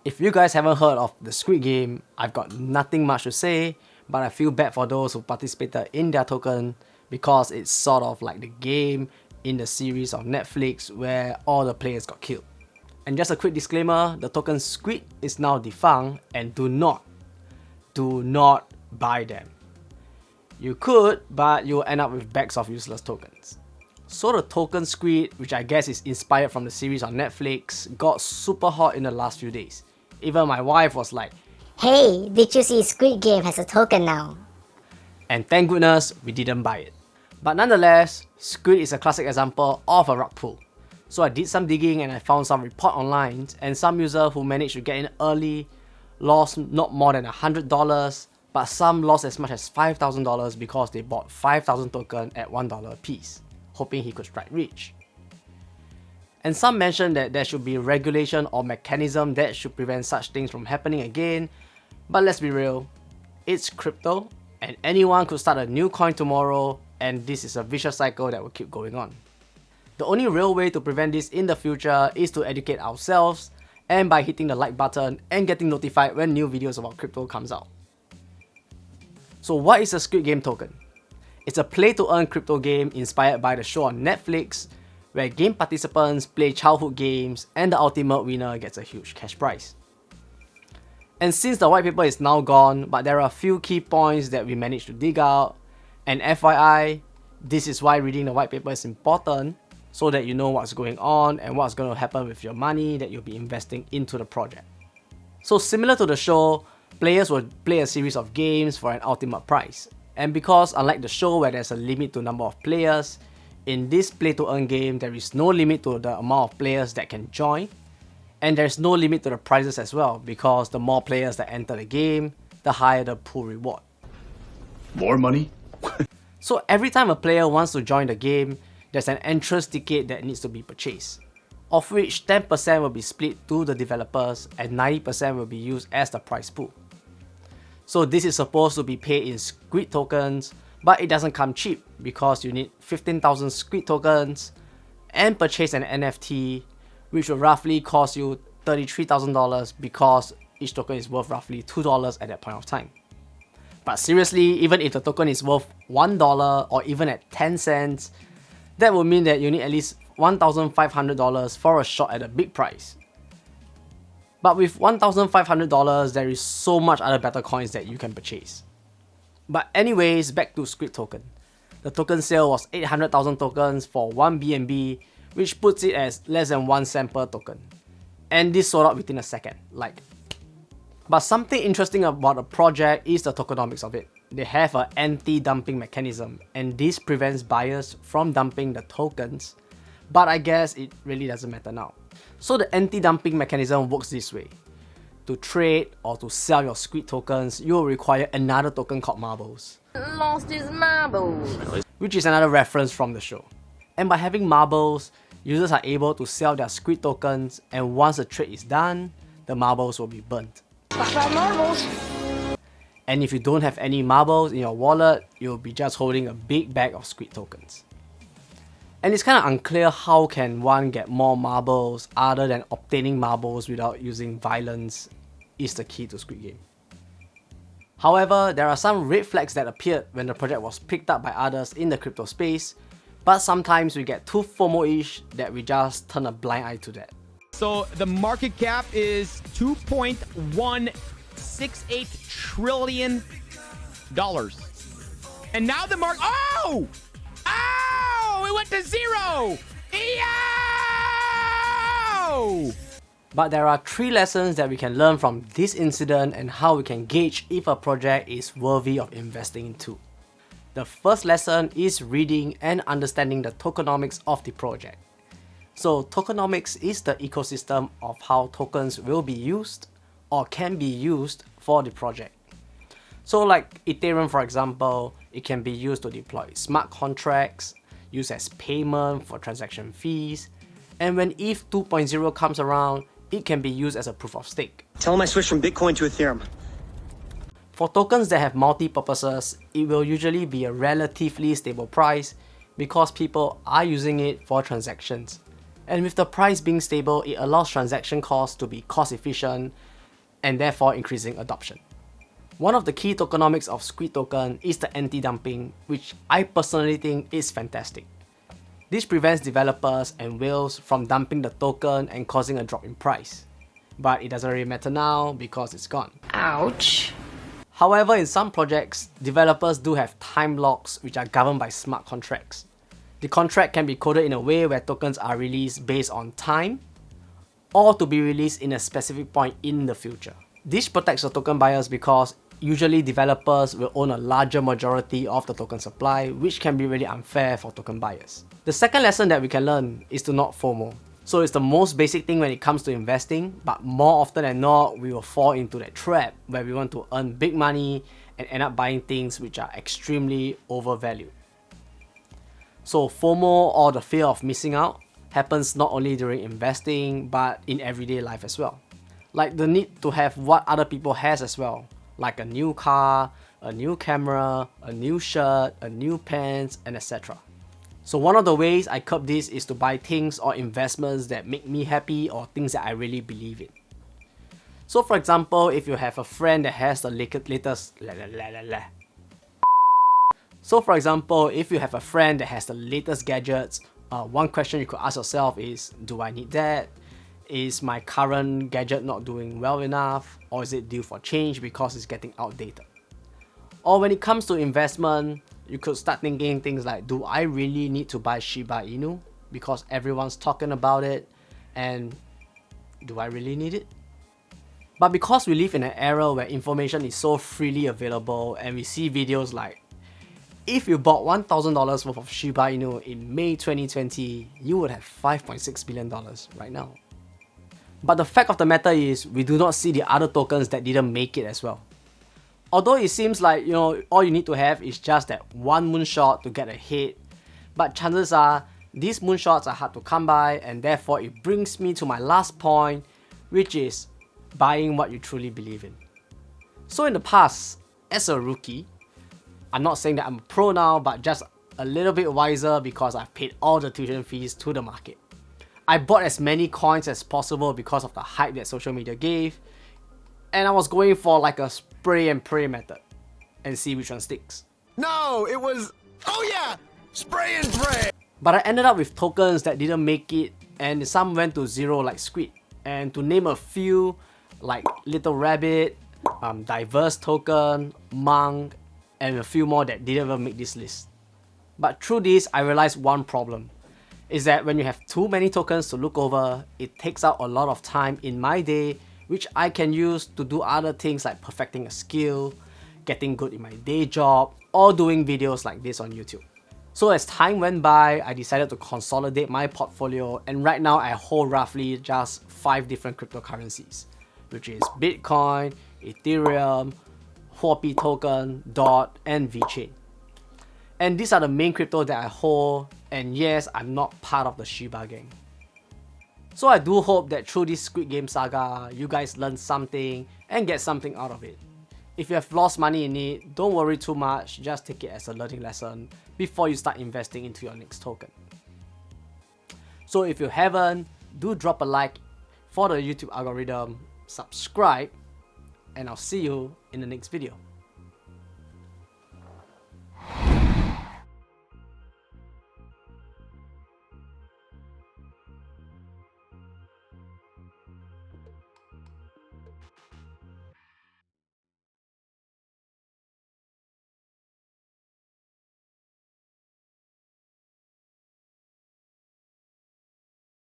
If you guys haven't heard of the Squid Game, I've got nothing much to say, but I feel bad for those who participated in their token because it's sort of like the game in the series of Netflix where all the players got killed. And just a quick disclaimer, the token Squid is now defunct and do not buy them. You could, but you'll end up with bags of useless tokens. So the token Squid, which I guess is inspired from the series on Netflix, got super hot in the last few days. Even my wife was like, "Hey, did you see Squid Game has a token now?" And thank goodness we didn't buy it. But nonetheless, Squid is a classic example of a rug pull. So I did some digging and I found some report online, and some user who managed to get in early lost not more than $100, but some lost as much as $5,000 because they bought 5,000 tokens at $1 a piece, hoping he could strike rich. And some mentioned that there should be regulation or mechanism that should prevent such things from happening again, but let's be real, it's crypto and anyone could start a new coin tomorrow, and this is a vicious cycle that will keep going on. The only real way to prevent this in the future is to educate ourselves, and by hitting the like button and getting notified when new videos about crypto comes out. So what is a Squid Game token? It's a play-to-earn crypto game inspired by the show on Netflix, where game participants play childhood games and the ultimate winner gets a huge cash prize. And since the white paper is now gone, but there are a few key points that we managed to dig out, and FYI, this is why reading the white paper is important, so that you know what's going on and what's going to happen with your money that you'll be investing into the project. So similar to the show, players will play a series of games for an ultimate prize. And because unlike the show where there's a limit to number of players, in this play to earn game there is no limit to the amount of players that can join, and there's no limit to the prizes as well, because the more players that enter the game, the higher the pool reward. More money? So every time a player wants to join the game, there's an entrance ticket that needs to be purchased, of which 10% will be split to the developers and 90% will be used as the prize pool. So this is supposed to be paid in Squid tokens, but it doesn't come cheap because you need 15,000 Squid tokens and purchase an NFT, which will roughly cost you $33,000 because each token is worth roughly $2 at that point of time. But seriously, even if the token is worth $1 or even at 10 cents, that would mean that you need at least $1,500 for a shot at a big prize. But with $1,500, there is so much other better coins that you can purchase. But anyways, back to Squid token. The token sale was 800,000 tokens for 1 BNB, which puts it as less than 1 cent per token. And this sold out within a second, But something interesting about the project is the tokenomics of it. They have an anti-dumping mechanism, and this prevents buyers from dumping the tokens, but I guess it really doesn't matter now. So the anti-dumping mechanism works this way. To trade or to sell your Squid tokens, you will require another token called marbles. Lost his marbles. Which is another reference from the show. And by having marbles, users are able to sell their Squid tokens, and once the trade is done, the marbles will be burnt. Marbles. And if you don't have any marbles in your wallet, you'll be just holding a big bag of Squid tokens. And it's kind of unclear how can one get more marbles other than obtaining marbles without using violence is the key to Squid Game. However, there are some red flags that appeared when the project was picked up by others in the crypto space, but sometimes we get too FOMO-ish that we just turn a blind eye to that. So the market cap is $2.168 trillion. And now the market, oh, it went to zero. Yo! But there are 3 lessons that we can learn from this incident and how we can gauge if a project is worthy of investing into. The first lesson is reading and understanding the tokenomics of the project. So tokenomics is the ecosystem of how tokens will be used or can be used for the project. So like Ethereum, for example, it can be used to deploy smart contracts, used as payment for transaction fees, and when ETH 2.0 comes around, it can be used as a proof of stake. Tell them I switched from Bitcoin to Ethereum. For tokens that have multi-purposes, it will usually be a relatively stable price because people are using it for transactions. And with the price being stable, it allows transaction costs to be cost efficient and therefore increasing adoption. One of the key tokenomics of Squid token is the anti-dumping, which I personally think is fantastic. This prevents developers and whales from dumping the token and causing a drop in price. But it doesn't really matter now because it's gone. Ouch. However, in some projects, developers do have time locks which are governed by smart contracts. The contract can be coded in a way where tokens are released based on time or to be released in a specific point in the future. This protects the token buyers because usually developers will own a larger majority of the token supply, which can be really unfair for token buyers. The second lesson that we can learn is to not FOMO. So it's the most basic thing when it comes to investing, but more often than not, we will fall into that trap where we want to earn big money and end up buying things which are extremely overvalued. So FOMO, or the fear of missing out, happens not only during investing, but in everyday life as well. Like the need to have what other people has as well, like a new car, a new camera, a new shirt, a new pants, and etc. So one of the ways I curb this is to buy things or investments that make me happy or things that I really believe in. So for example, if you have a friend that has the latest gadgets, one question you could ask yourself is, do I need that? Is my current gadget not doing well enough? Or is it due for change because it's getting outdated? Or when it comes to investment, you could start thinking things like, do I really need to buy Shiba Inu? Because everyone's talking about it, and do I really need it? But because we live in an era where information is so freely available and we see videos like, if you bought $1,000 worth of Shiba Inu in May 2020, you would have $5.6 billion right now. But the fact of the matter is, we do not see the other tokens that didn't make it as well. Although it seems like, all you need to have is just that one moonshot to get a hit, but chances are, these moonshots are hard to come by, and therefore it brings me to my last point, which is buying what you truly believe in. So in the past, as a rookie, I'm not saying that I'm a pro now, but just a little bit wiser because I've paid all the tuition fees to the market. I bought as many coins as possible because of the hype that social media gave, and I was going for like a spray and pray method and see which one sticks. No, it was, oh yeah, spray and pray. But I ended up with tokens that didn't make it, and some went to zero like Squid. And to name a few, like Little Rabbit, Diverse Token, Monk, and a few more that didn't even make this list. But through this, I realized one problem, is that when you have too many tokens to look over, it takes out a lot of time in my day, which I can use to do other things like perfecting a skill, getting good in my day job, or doing videos like this on YouTube. So as time went by, I decided to consolidate my portfolio, and right now I hold roughly just 5 different cryptocurrencies, which is Bitcoin, Ethereum, Huobi token, DOT, and VeChain. And these are the main crypto that I hold, and yes, I'm not part of the Shiba gang. So I do hope that through this Squid Game saga, you guys learn something and get something out of it. If you have lost money in it, don't worry too much, just take it as a learning lesson before you start investing into your next token. So if you haven't, do drop a like for the YouTube algorithm, subscribe, and I'll see you in the next video.